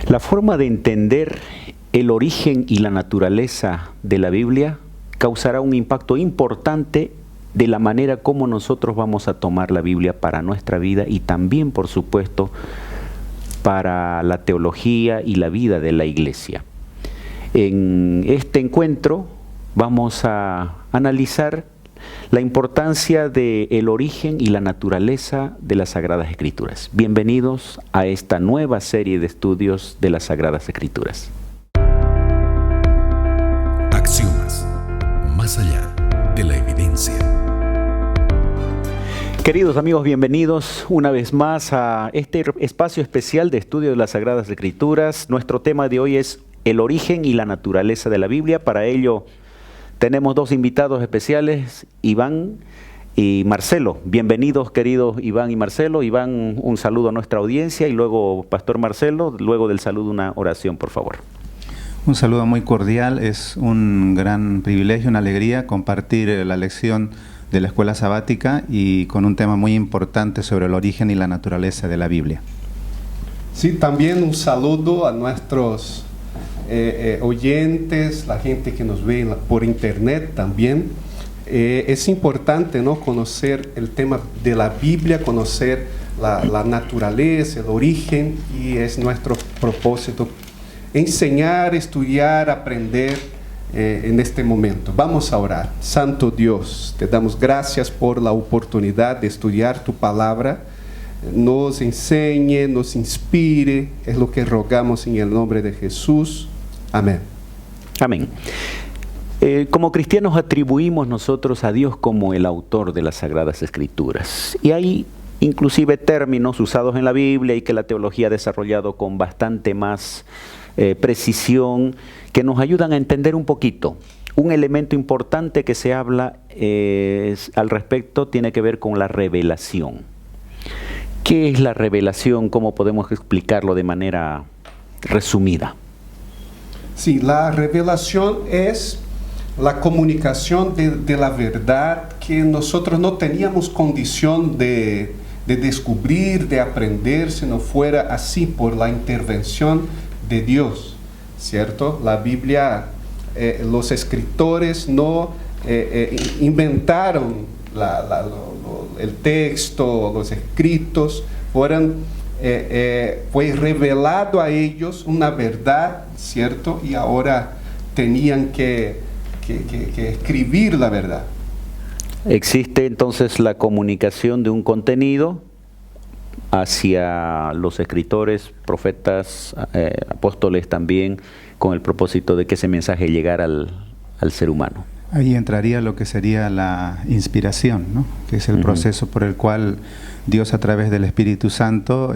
La forma de entender el origen y la naturaleza de la Biblia causará un impacto importante de la manera como nosotros vamos a tomar la Biblia para nuestra vida y también, por supuesto, para la teología y la vida de la Iglesia. En este encuentro vamos a analizar la importancia del origen y la naturaleza de las Sagradas Escrituras. Bienvenidos a esta nueva serie de estudios de las Sagradas Escrituras. Axiomas, más allá de la evidencia. Queridos amigos, bienvenidos una vez más a este espacio especial de estudio de las Sagradas Escrituras. Nuestro tema de hoy es el origen y la naturaleza de la Biblia. Para ello tenemos dos invitados especiales, Iván y Marcelo. Bienvenidos, queridos Iván y Marcelo. Iván, un saludo a nuestra audiencia y luego, Pastor Marcelo, luego del saludo una oración, por favor. Un saludo muy cordial. Es un gran privilegio, una alegría compartir la lección de la Escuela Sabática y con un tema muy importante sobre el origen y la naturaleza de la Biblia. Sí, también un saludo a nuestros oyentes, la gente que nos ve por internet también. Es importante, ¿no?, conocer el tema de la Biblia, conocer la naturaleza, el origen, y es nuestro propósito enseñar, estudiar, aprender en este momento. Vamos a orar. Santo Dios, te damos gracias por la oportunidad de estudiar tu palabra. Nos enseñe, nos inspire, es lo que rogamos en el nombre de Jesús. Amén. Amén. Como cristianos atribuimos nosotros a Dios como el autor de las Sagradas Escrituras. Y hay inclusive términos usados en la Biblia y que la teología ha desarrollado con bastante más precisión, que nos ayudan a entender un poquito. Un elemento importante que se habla al respecto tiene que ver con la revelación. ¿Qué es la revelación? ¿Cómo podemos explicarlo de manera resumida? Sí, la revelación es la comunicación de la verdad que nosotros no teníamos condición de descubrir, de aprender, si no fuera así por la intervención de Dios, ¿cierto? La Biblia, los escritores no inventaron el texto, los escritos, fue revelado a ellos una verdad, ¿cierto? Y ahora tenían que escribir la verdad. Existe entonces la comunicación de un contenido hacia los escritores, profetas, apóstoles también, con el propósito de que ese mensaje llegara al ser humano. Ahí entraría lo que sería la inspiración, ¿no?, que es el proceso por el cual Dios, a través del Espíritu Santo,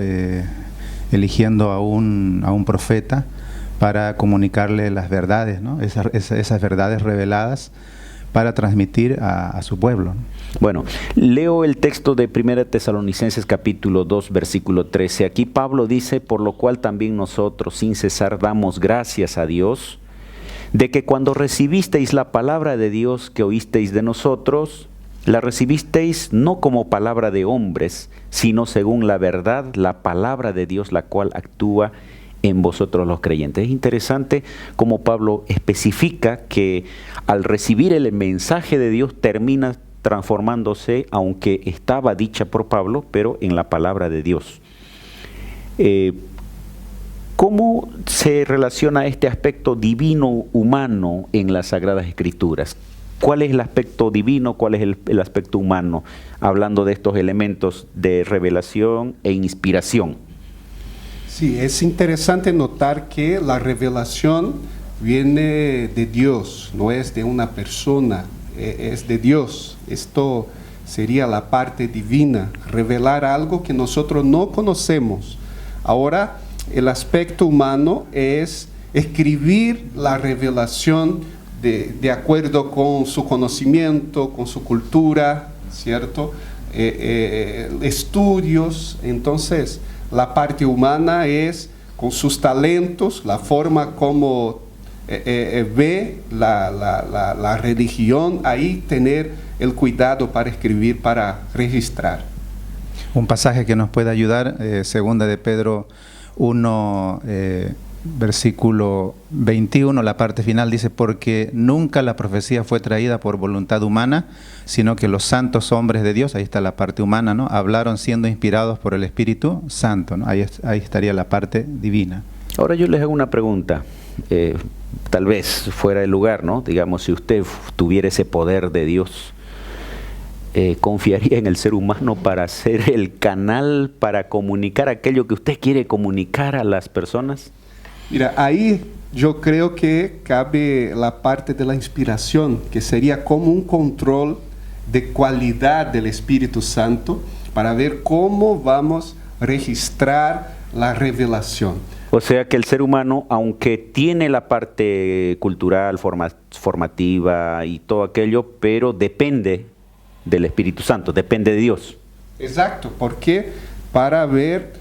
eligiendo a un profeta para comunicarle las verdades, ¿no?, esas verdades reveladas para transmitir a su pueblo, ¿no? Bueno, leo el texto de 1 Tesalonicenses capítulo 2, versículo 13. Aquí Pablo dice: por lo cual también nosotros sin cesar damos gracias a Dios, de que cuando recibisteis la palabra de Dios que oísteis de nosotros, la recibisteis no como palabra de hombres, sino según la verdad, la palabra de Dios, la cual actúa en vosotros los creyentes. Es interesante cómo Pablo especifica que al recibir el mensaje de Dios termina transformándose, aunque estaba dicha por Pablo, pero en la palabra de Dios. ¿Cómo se relaciona este aspecto divino-humano en las Sagradas Escrituras? ¿Cuál es el aspecto divino? ¿Cuál es el aspecto humano? Hablando de estos elementos de revelación e inspiración. Sí, es interesante notar que la revelación viene de Dios, no es de una persona, es de Dios. Esto sería la parte divina, revelar algo que nosotros no conocemos. Ahora, el aspecto humano es escribir la revelación de acuerdo con su conocimiento, con su cultura, ¿cierto? Estudios. Entonces, la parte humana es con sus talentos, la forma como ve la religión, ahí tener el cuidado para escribir, para registrar. Un pasaje que nos puede ayudar, segunda de Pedro 1, versículo 21, la parte final dice, porque nunca la profecía fue traída por voluntad humana, sino que los santos hombres de Dios, ahí está la parte humana, ¿no? Hablaron siendo inspirados por el Espíritu Santo, ¿no? Ahí estaría la parte divina. Ahora yo les hago una pregunta, tal vez fuera de lugar, ¿no? Digamos, si usted tuviera ese poder de Dios, ¿confiaría en el ser humano para ser el canal para comunicar aquello que usted quiere comunicar a las personas? Mira, ahí yo creo que cabe la parte de la inspiración, que sería como un control de calidad del Espíritu Santo para ver cómo vamos a registrar la revelación. O sea que el ser humano, aunque tiene la parte cultural, formativa y todo aquello, pero depende del Espíritu Santo, depende de Dios. Exacto, porque para ver,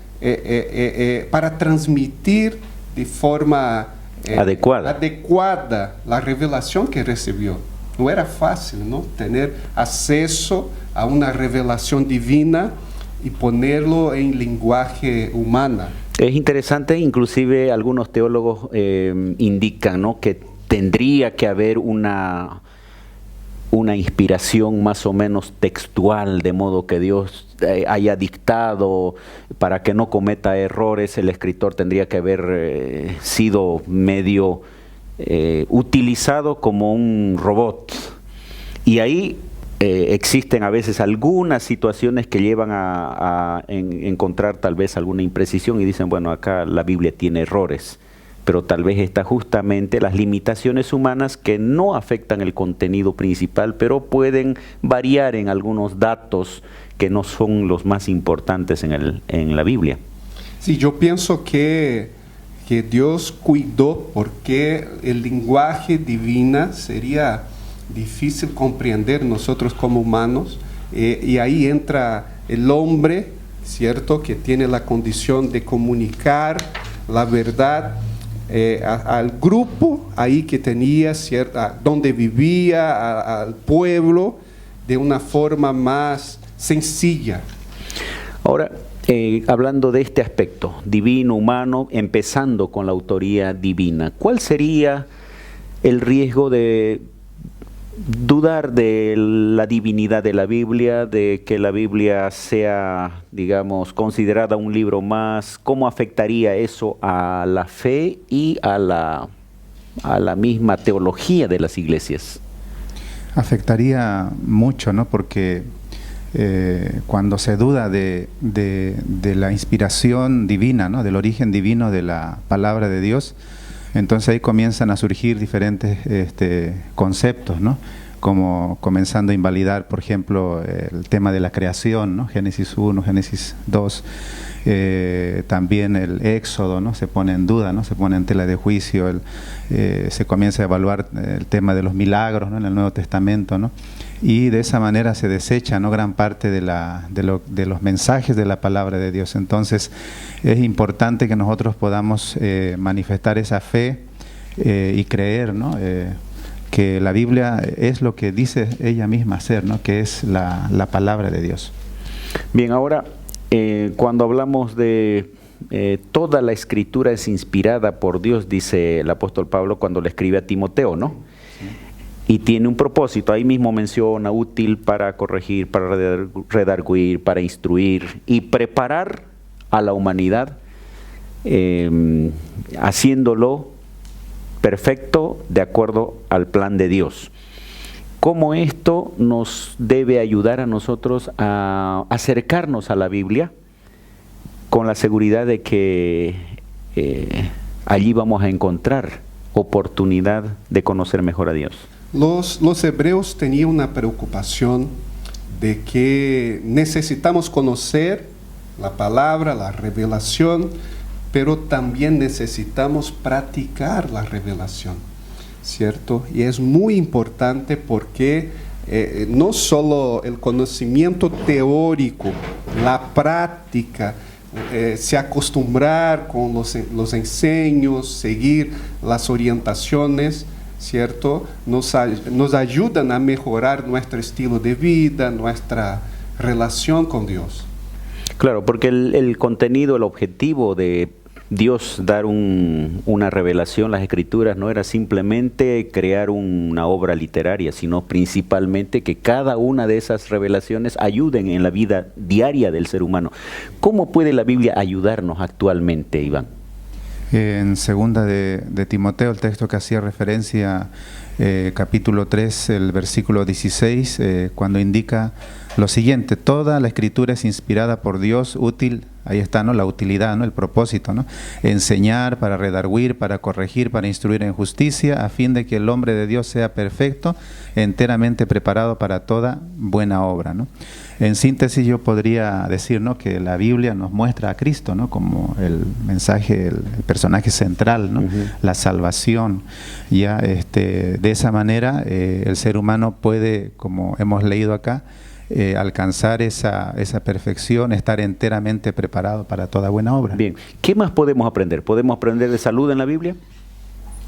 para transmitir de forma adecuada la revelación que recibió. No era fácil, ¿no? Tener acceso a una revelación divina y ponerlo en lenguaje humana. Es interesante, inclusive algunos teólogos indican, ¿no?, que tendría que haber una inspiración más o menos textual, de modo que Dios haya dictado para que no cometa errores. El escritor tendría que haber sido medio utilizado como un robot. Y ahí existen a veces algunas situaciones que llevan a encontrar tal vez alguna imprecisión y dicen, bueno, acá la Biblia tiene errores, pero tal vez está justamente las limitaciones humanas que no afectan el contenido principal, pero pueden variar en algunos datos que no son los más importantes en la Biblia. Sí, yo pienso que Dios cuidó porque el lenguaje divino sería difícil comprender nosotros como humanos, y ahí entra el hombre, ¿cierto?, que tiene la condición de comunicar la verdad al grupo ahí que tenía, donde vivía, al pueblo, de una forma más sencilla. Ahora, hablando de este aspecto, divino, humano, empezando con la autoría divina, ¿cuál sería el riesgo de dudar de la divinidad de la Biblia, de que la Biblia sea, digamos, considerada un libro más? ¿Cómo afectaría eso a la fe y a la misma teología de las iglesias? Afectaría mucho, ¿no? Porque cuando se duda de la inspiración divina, ¿no?, del origen divino de la palabra de Dios, entonces ahí comienzan a surgir diferentes conceptos, ¿no?, como comenzando a invalidar, por ejemplo, el tema de la creación, ¿no?, Génesis 1, Génesis 2, también el Éxodo, ¿no?, se pone en duda, ¿no?, se pone en tela de juicio, se comienza a evaluar el tema de los milagros, ¿no?, en el Nuevo Testamento, ¿no?, y de esa manera se desecha, ¿no?, gran parte de los mensajes de la palabra de Dios. Entonces es importante que nosotros podamos manifestar esa fe y creer, ¿no?, que la Biblia es lo que dice ella misma ser, ¿no?, que es la palabra de Dios. Bien, ahora cuando hablamos de toda la escritura es inspirada por Dios, dice el apóstol Pablo cuando le escribe a Timoteo, ¿no? Sí. Y tiene un propósito, ahí mismo menciona, útil para corregir, para redarguir, para instruir y preparar a la humanidad, haciéndolo perfecto de acuerdo al plan de Dios. ¿Cómo esto nos debe ayudar a nosotros a acercarnos a la Biblia con la seguridad de que allí vamos a encontrar oportunidad de conocer mejor a Dios? Los hebreos tenían una preocupación de que necesitamos conocer la palabra, la revelación, pero también necesitamos practicar la revelación, ¿cierto? Y es muy importante porque no solo el conocimiento teórico, la práctica, se acostumbrar con los enseños, seguir las orientaciones, ¿cierto?, nos ayudan a mejorar nuestro estilo de vida, nuestra relación con Dios. Claro, porque el contenido, el objetivo de Dios dar una revelación, las Escrituras, no era simplemente crear una obra literaria, sino principalmente que cada una de esas revelaciones ayuden en la vida diaria del ser humano. ¿Cómo puede la Biblia ayudarnos actualmente, Iván? En segunda de Timoteo, el texto que hacía referencia, capítulo 3, el versículo 16, cuando indica lo siguiente: toda la Escritura es inspirada por Dios, útil, ahí está, ¿no?, la utilidad, ¿no?, el propósito, ¿no?, enseñar, para redarguir, para corregir, para instruir en justicia, a fin de que el hombre de Dios sea perfecto, enteramente preparado para toda buena obra, ¿no? En síntesis, yo podría decir, ¿no?, que la Biblia nos muestra a Cristo, ¿no?, como el mensaje, el personaje central, ¿no?, la salvación. Ya, de esa manera, el ser humano puede, como hemos leído acá, alcanzar esa perfección, estar enteramente preparado para toda buena obra. Bien, ¿qué más podemos aprender? ¿Podemos aprender de salud en la Biblia?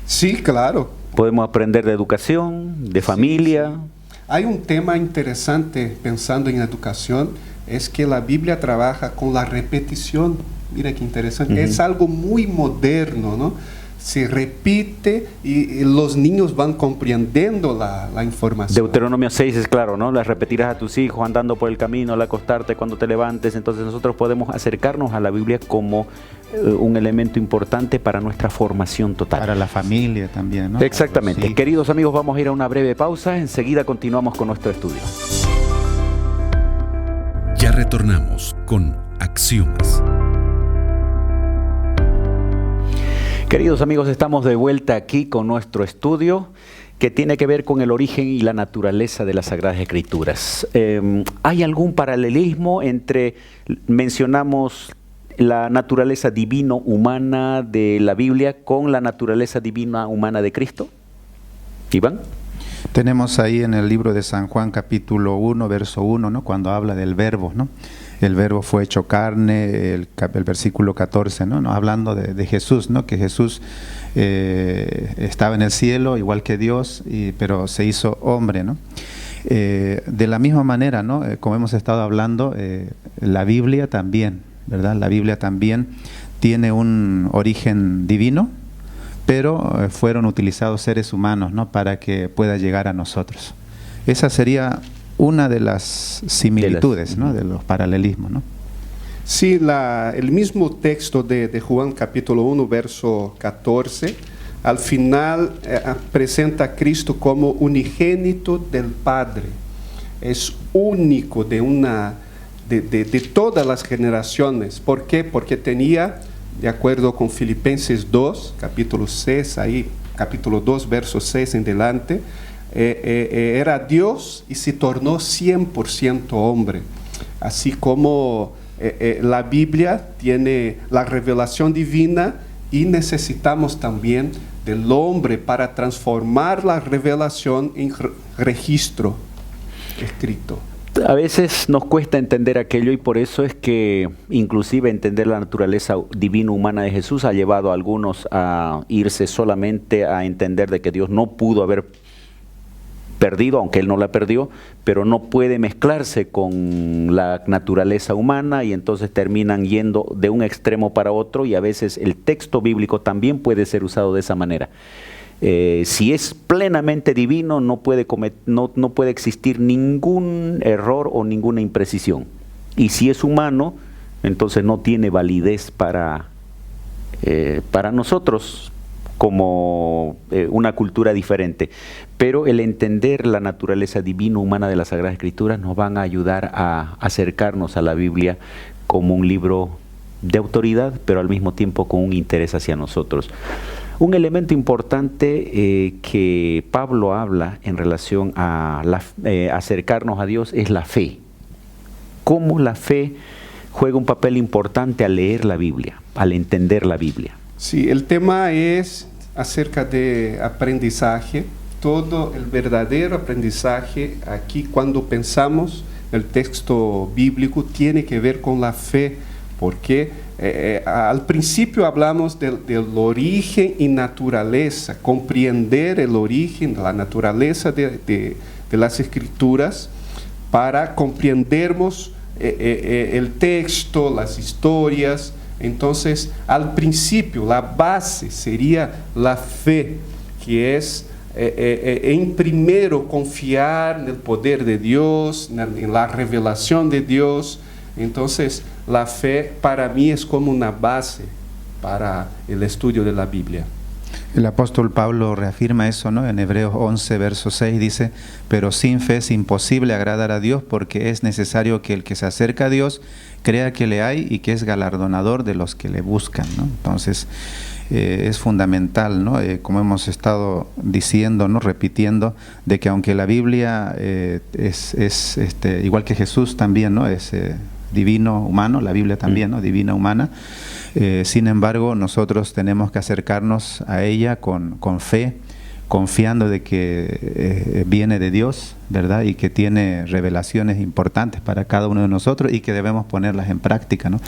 Sí, claro. ¿Podemos aprender de educación, de familia? Sí. Hay un tema interesante pensando en educación, es que la Biblia trabaja con la repetición. Mira qué interesante, es algo muy moderno, ¿no? Se repite y los niños van comprendiendo la información. Deuteronomio 6 es claro, ¿no? Las repetirás a tus hijos andando por el camino, al acostarte, cuando te levantes. Entonces nosotros podemos acercarnos a la Biblia como un elemento importante para nuestra formación total. Para la familia también, ¿no? Exactamente. Sí. Queridos amigos, vamos a ir a una breve pausa. Enseguida continuamos con nuestro estudio. Ya retornamos con Axiomas. Queridos amigos, estamos de vuelta aquí con nuestro estudio que tiene que ver con el origen y la naturaleza de las Sagradas Escrituras. ¿Hay algún paralelismo entre, mencionamos, la naturaleza divino-humana de la Biblia con la naturaleza divina-humana de Cristo? Iván. Tenemos ahí en el libro de San Juan, capítulo 1, verso 1, ¿no?, cuando habla del verbo, ¿no? El verbo fue hecho carne, el versículo 14, ¿no?, hablando de Jesús, ¿no?, que Jesús estaba en el cielo igual que Dios, pero se hizo hombre, ¿no? De la misma manera, ¿no?, como hemos estado hablando, la Biblia también, ¿verdad? La Biblia también tiene un origen divino, pero fueron utilizados seres humanos, ¿no?, para que pueda llegar a nosotros. Esa sería una de las similitudes, ¿no?, de los paralelismos, ¿no? Sí, el mismo texto de Juan capítulo 1, verso 14, al final presenta a Cristo como unigénito del Padre. Es único de todas las generaciones. ¿Por qué? Porque tenía, de acuerdo con Filipenses 2, capítulo 6, ahí, capítulo 2, verso 6 en delante, era Dios y se tornó 100% hombre. Así como la Biblia tiene la revelación divina y necesitamos también del hombre para transformar la revelación en registro escrito. A veces nos cuesta entender aquello y por eso es que inclusive entender la naturaleza divino-humana de Jesús ha llevado a algunos a irse solamente a entender de que Dios no pudo haber perdido, aunque Él no la perdió, pero no puede mezclarse con la naturaleza humana y entonces terminan yendo de un extremo para otro y a veces el texto bíblico también puede ser usado de esa manera. Si es plenamente divino, no puede existir ningún error o ninguna imprecisión. Y si es humano, entonces no tiene validez para nosotros como una cultura diferente. Pero el entender la naturaleza divino-humana de las Sagradas Escrituras nos van a ayudar a acercarnos a la Biblia como un libro de autoridad, pero al mismo tiempo con un interés hacia nosotros. Un elemento importante que Pablo habla en relación a acercarnos a Dios es la fe. Cómo la fe juega un papel importante al leer la Biblia, al entender la Biblia. Sí, el tema es acerca de aprendizaje. Todo el verdadero aprendizaje aquí, cuando pensamos el texto bíblico, tiene que ver con la fe, porque al principio hablamos del origen y naturaleza, comprender el origen, la naturaleza de las Escrituras, para comprendermos el texto, las historias, Entonces, al principio, la base sería la fe, que es en primero confiar en el poder de Dios, en la revelación de Dios. Entonces, la fe para mí es como una base para el estudio de la Biblia. El apóstol Pablo reafirma eso, ¿no? En Hebreos 11, verso 6 dice: pero sin fe es imposible agradar a Dios, porque es necesario que el que se acerca a Dios crea que le hay y que es galardonador de los que le buscan, ¿no? Entonces, es fundamental, ¿no? Como hemos estado diciendo, ¿no? Repitiendo, de que aunque la Biblia es igual que Jesús también, ¿no? Es divino, humano, la Biblia también, ¿no? Divina, humana. Sin embargo, nosotros tenemos que acercarnos a ella con fe, confiando de que viene de Dios, ¿verdad? Y que tiene revelaciones importantes para cada uno de nosotros y que debemos ponerlas en práctica, ¿no?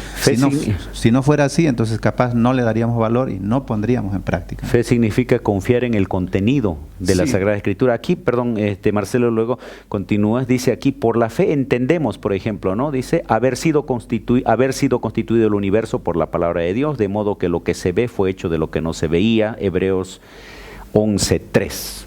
Si no fuera así, entonces capaz no le daríamos valor y no pondríamos en práctica. Fe significa confiar en el contenido de la Sagrada Escritura. Aquí, perdón, Marcelo luego continúas, dice aquí: por la fe entendemos, por ejemplo, ¿no? Dice, haber sido constituido el universo por la palabra de Dios, de modo que lo que se ve fue hecho de lo que no se veía. Hebreos 11:3.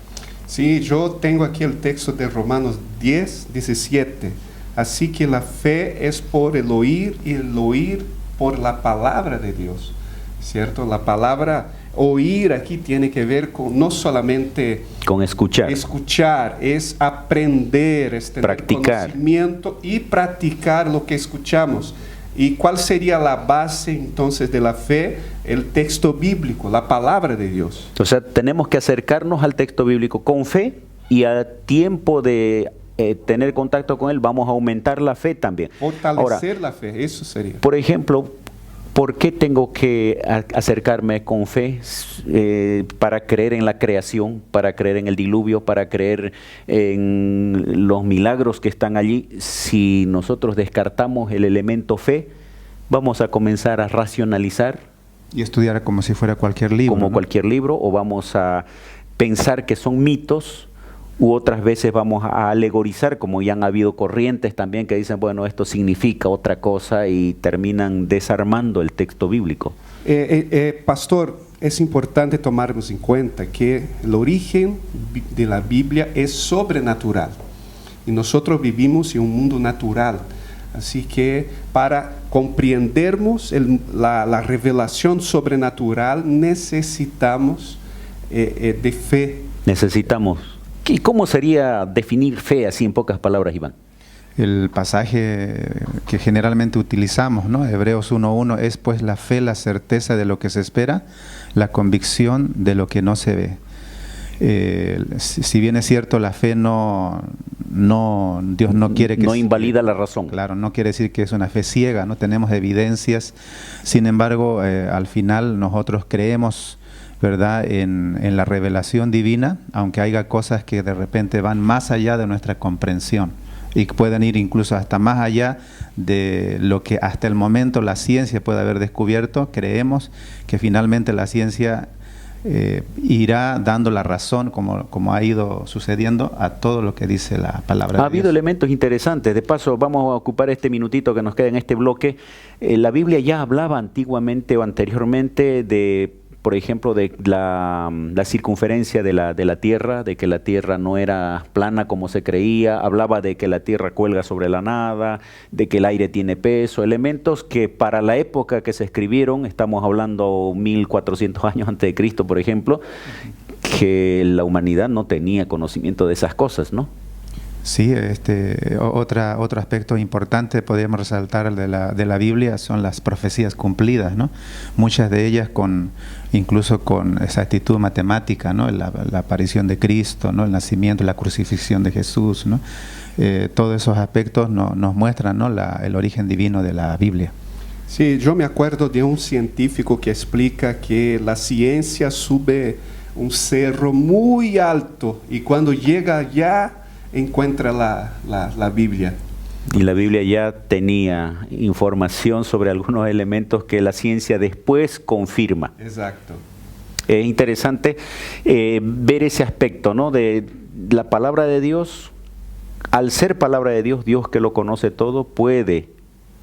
Sí, yo tengo aquí el texto de Romanos 10:17. Así que la fe es por el oír y el oír por la palabra de Dios, ¿cierto? La palabra oír aquí tiene que ver con no solamente con escuchar, es aprender, es tener practicar conocimiento y practicar lo que escuchamos. ¿Y cuál sería la base entonces de la fe? El texto bíblico, la palabra de Dios. O sea, tenemos que acercarnos al texto bíblico con fe, y a tiempo de tener contacto con él vamos a aumentar la fe también. Fortalecer la fe, eso sería. Por ejemplo, ¿por qué tengo que acercarme con fe? Para creer en la creación, para creer en el diluvio, para creer en los milagros que están allí. Si nosotros descartamos el elemento fe, vamos a comenzar a racionalizar. Y estudiar como si fuera cualquier libro. Como ¿no? cualquier libro, o vamos a pensar que son mitos, u otras veces vamos a alegorizar, como ya han habido corrientes también que dicen, bueno, esto significa otra cosa, y terminan desarmando el texto bíblico. Pastor, es importante tomarnos en cuenta que el origen de la Biblia es sobrenatural, y nosotros vivimos en un mundo natural. Así que para comprendermos la revelación sobrenatural necesitamos de fe. Necesitamos. ¿Y cómo sería definir fe así en pocas palabras, Iván? El pasaje que generalmente utilizamos, ¿no? Hebreos 1:1, es pues la fe, la certeza de lo que se espera, la convicción de lo que no se ve. Si bien es cierto, la fe Dios no quiere que... No invalida la razón. Claro, no quiere decir que es una fe ciega, no tenemos evidencias. Sin embargo, al final nosotros creemos, ¿verdad?, en la revelación divina, aunque haya cosas que de repente van más allá de nuestra comprensión y pueden ir incluso hasta más allá de lo que hasta el momento la ciencia puede haber descubierto. Creemos que finalmente la ciencia irá dando la razón, como ha ido sucediendo, a todo lo que dice la palabra de Dios. Ha habido elementos interesantes. De paso, vamos a ocupar este minutito que nos queda en este bloque. La Biblia ya hablaba antiguamente o anteriormente de, por ejemplo, de la circunferencia de la Tierra, de que la Tierra no era plana como se creía. Hablaba de que la Tierra cuelga sobre la nada, de que el aire tiene peso, elementos que para la época que se escribieron, estamos hablando 1400 años antes de Cristo, por ejemplo, que la humanidad no tenía conocimiento de esas cosas, ¿no? Sí, otro aspecto importante podríamos resaltar de la Biblia son las profecías cumplidas, ¿no? Muchas de ellas incluso con exactitud matemática, ¿no? La aparición de Cristo, ¿no? El nacimiento, la crucifixión de Jesús, ¿no? Todos esos aspectos nos muestran, ¿no? el origen divino de la Biblia. Sí, yo me acuerdo de un científico que explica que la ciencia sube un cerro muy alto y cuando llega allá encuentra la Biblia. Y la Biblia ya tenía información sobre algunos elementos que la ciencia después confirma. Exacto. Es interesante ver ese aspecto, ¿no? De la palabra de Dios. Al ser palabra de Dios, Dios que lo conoce todo, puede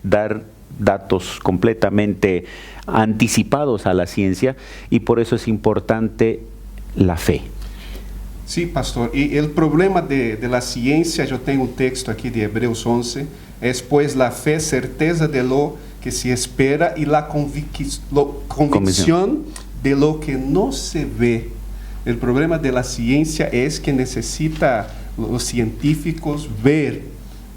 dar datos completamente anticipados a la ciencia, y por eso es importante la fe. Sí, pastor. Y el problema de la ciencia, yo tengo un texto aquí de Hebreos 11, es pues la fe, certeza de lo que se espera y la convicción de lo que no se ve. El problema de la ciencia es que necesita los científicos ver,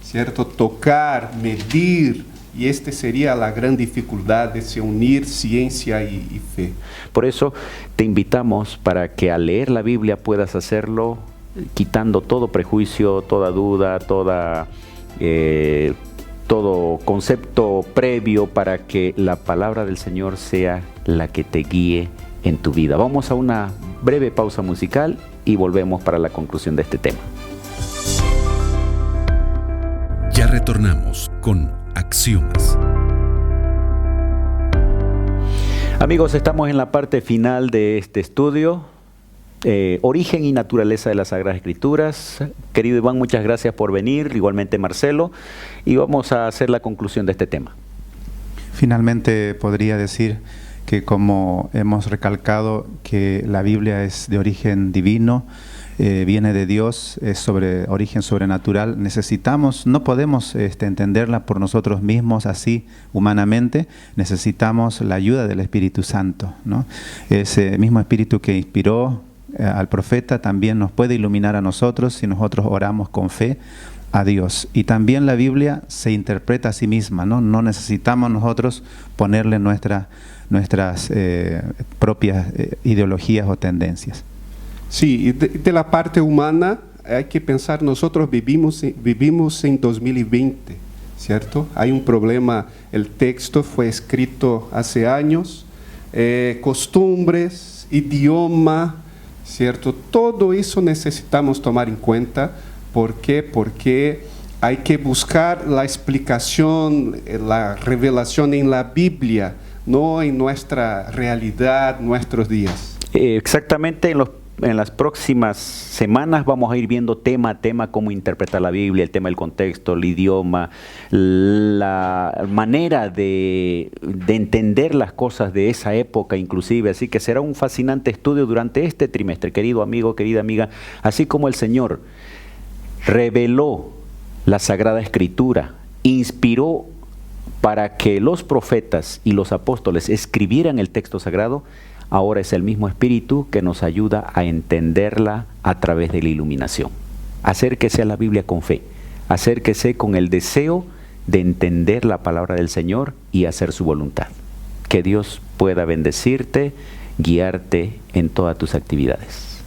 ¿cierto? Tocar, medir, y esta sería la gran dificultad de se unir ciencia y fe. Por eso te invitamos para que al leer la Biblia puedas hacerlo quitando todo prejuicio, toda duda, todo concepto previo, para que la palabra del Señor sea la que te guíe en tu vida. Vamos a una breve pausa musical y volvemos para la conclusión de este tema. Ya retornamos con Axiomas. Amigos, estamos en la parte final de este estudio, Origen y Naturaleza de las Sagradas Escrituras. Querido Iván, muchas gracias por venir, igualmente Marcelo, y vamos a hacer la conclusión de este tema. Finalmente podría decir que, como hemos recalcado, que la Biblia es de origen divino, viene de Dios, es sobre origen sobrenatural. No podemos entenderla por nosotros mismos así humanamente, necesitamos la ayuda del Espíritu Santo, ¿no? Ese mismo Espíritu que inspiró al profeta también nos puede iluminar a nosotros si nosotros oramos con fe a Dios. Y también la Biblia se interpreta a sí misma, ¿no? No necesitamos nosotros ponerle nuestras propias ideologías o tendencias. Sí, y de la parte humana hay que pensar, nosotros vivimos en 2020, ¿cierto? Hay un problema, el texto fue escrito hace años, costumbres, idioma, ¿cierto? Todo eso necesitamos tomar en cuenta. ¿Por qué? Porque hay que buscar la explicación, la revelación en la Biblia, no en nuestra realidad, nuestros días. Exactamente, en las próximas semanas vamos a ir viendo tema a tema cómo interpretar la Biblia, el tema del contexto, el idioma, la manera de entender las cosas de esa época inclusive. Así que será un fascinante estudio durante este trimestre, querido amigo, querida amiga. Así como el Señor reveló la Sagrada Escritura, inspiró para que los profetas y los apóstoles escribieran el texto sagrado, ahora es el mismo Espíritu que nos ayuda a entenderla a través de la iluminación. Acérquese a la Biblia con fe, acérquese con el deseo de entender la palabra del Señor y hacer su voluntad. Que Dios pueda bendecirte, guiarte en todas tus actividades.